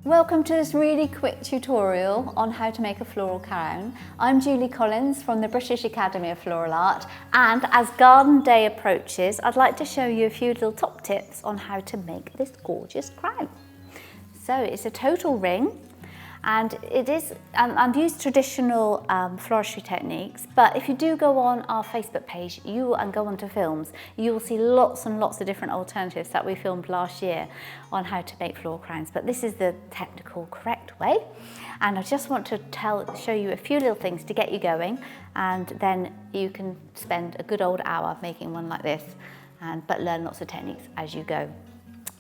Welcome to this really quick tutorial on how to make a floral crown. I'm Julie Collins from the British Academy of Floral Art, and as Garden Day approaches, I'd like to show you a few little top tips on how to make this gorgeous crown. So it's a total ring, and I've used traditional floristry techniques, but if you do go on our Facebook page and go onto films, you will see lots and lots of different alternatives that we filmed last year on how to make floral crowns. But this is the technical correct way, and I just want to show you a few little things to get you going, and then you can spend a good old hour making one like this, but learn lots of techniques as you go.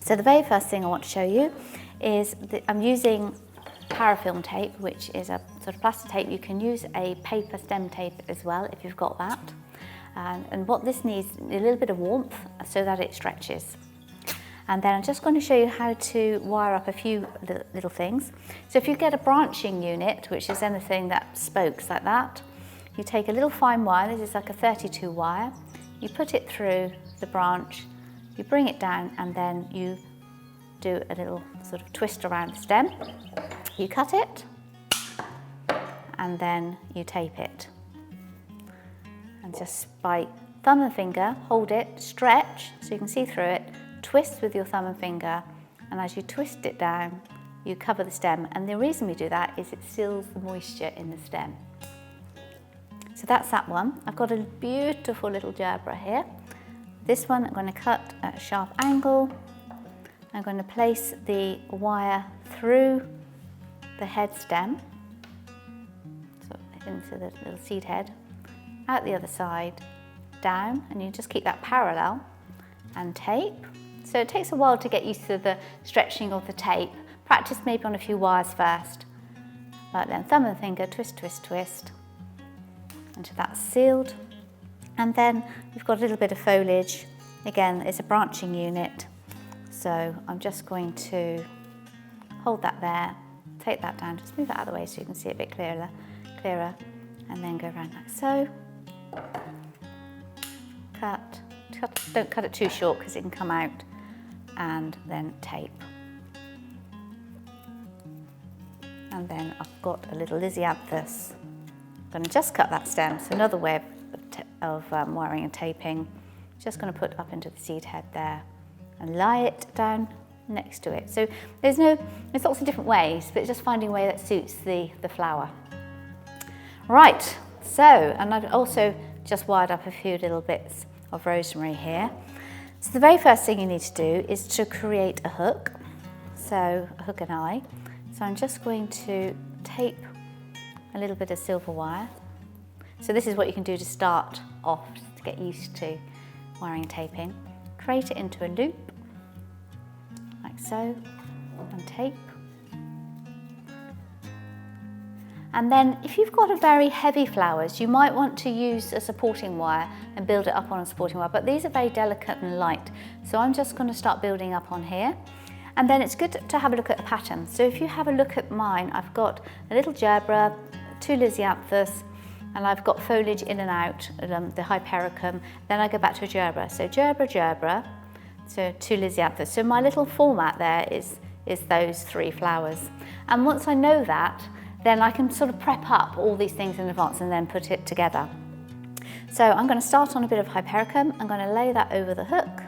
So the very first thing I want to show you is that I'm using parafilm tape, which is a sort of plastic tape. You can use a paper stem tape as well if you've got that. And what this needs is a little bit of warmth so that it stretches. And then I'm just going to show you how to wire up a few little things. So if you get a branching unit, which is anything that spokes like that, you take a little fine wire, this is like a 32 wire, you put it through the branch, you bring it down, and then you do a little sort of twist around the stem. You cut it, and then you tape it. And just by thumb and finger, hold it, stretch so you can see through it, twist with your thumb and finger, and as you twist it down, you cover the stem. And the reason we do that is it seals the moisture in the stem. So that's that one. I've got a beautiful little gerbera here. This one I'm going to cut at a sharp angle. I'm going to place the wire through the head stem, so into the little seed head, out the other side, down, and you just keep that parallel, and tape. So it takes a while to get used to the stretching of the tape. Practice maybe on a few wires first, but then thumb and finger, twist, twist, twist, until that's sealed. And then we've got a little bit of foliage. Again, it's a branching unit, so I'm just going to hold that there, take that down, just move it out of the way so you can see it a bit clearer, and then go around like so. Cut, don't cut it too short because it can come out, and then tape. And then I've got a little liziamthus. I'm going to just cut that stem, so another way of wiring and taping. Just going to put up into the seed head there and lie it down next to it. So there's lots of different ways, but just finding a way that suits the flower. Right, so, and I've also just wired up a few little bits of rosemary here. So the very first thing you need to do is to create a hook, so a hook and eye. So I'm just going to tape a little bit of silver wire. So this is what you can do to start off, to get used to wiring and taping. Create it into a loop, like so, and tape. And then if you've got a very heavy flowers, you might want to use a supporting wire and build it up on a supporting wire, but these are very delicate and light. So I'm just going to start building up on here. And then it's good to have a look at the pattern. So if you have a look at mine, I've got a little gerbera, 2 liziamthus, and I've got foliage in and out, the hypericum. Then I go back to a gerbera. So gerbera, so 2 liziamthus. So my little format there is those 3 flowers. And once I know that, then I can sort of prep up all these things in advance and then put it together. So I'm going to start on a bit of hypericum. I'm going to lay that over the hook,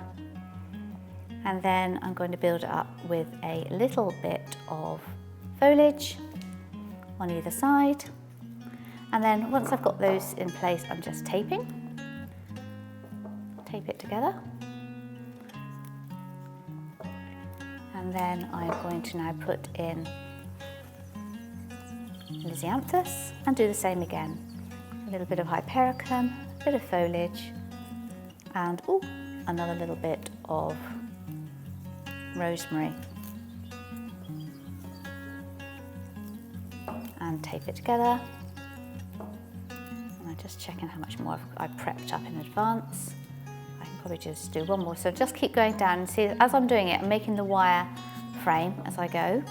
and then I'm going to build it up with a little bit of foliage on either side. And then once I've got those in place, I'm just taping. Tape it together. And then I'm going to now put in liziamthus and do the same again. A little bit of hypericum, a bit of foliage, and another little bit of rosemary. And tape it together. And I'm just checking how much more I've prepped up in advance. I can probably just do one more. So just keep going down and see, as I'm doing it, I'm making the wire frame as I go.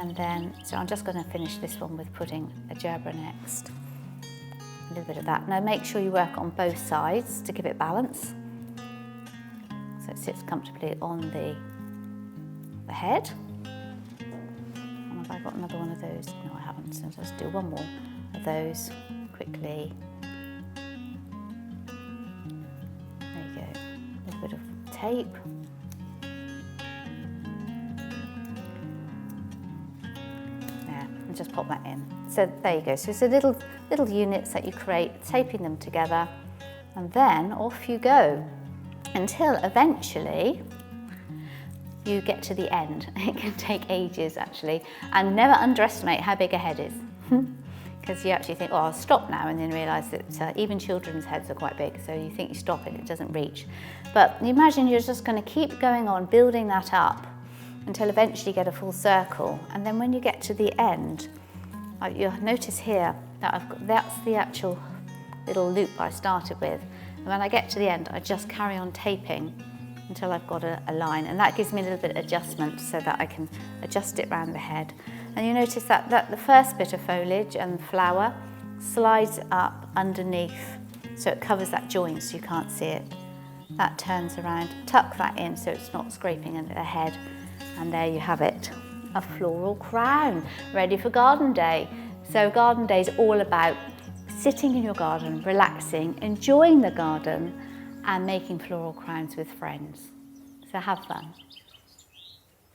And then, so I'm just going to finish this one with putting a gerbera next. A little bit of that. Now make sure you work on both sides to give it balance. So it sits comfortably on the head. Have I got another one of those? No, I haven't, so let's do one more of those quickly. There you go, a little bit of tape. There, and just pop that in. So there you go, so it's a little units that you create, taping them together, and then off you go until eventually you get to the end. It can take ages actually, and never underestimate how big a head is. Because you actually think, oh, I'll stop now, and then realise that even children's heads are quite big, so you think you stop and it doesn't reach. But you imagine you're just going to keep going on building that up until eventually you get a full circle, and then when you get to the end, you'll notice here that that's the actual little loop I started with, and when I get to the end I just carry on taping until I've got a line, and that gives me a little bit of adjustment so that I can adjust it around the head. And you notice that the first bit of foliage and flower slides up underneath so it covers that joint so you can't see it. That turns around, tuck that in so it's not scraping into the head, and there you have it, a floral crown ready for garden day. So garden day is all about sitting in your garden, relaxing, enjoying the garden and making floral crowns with friends. So have fun.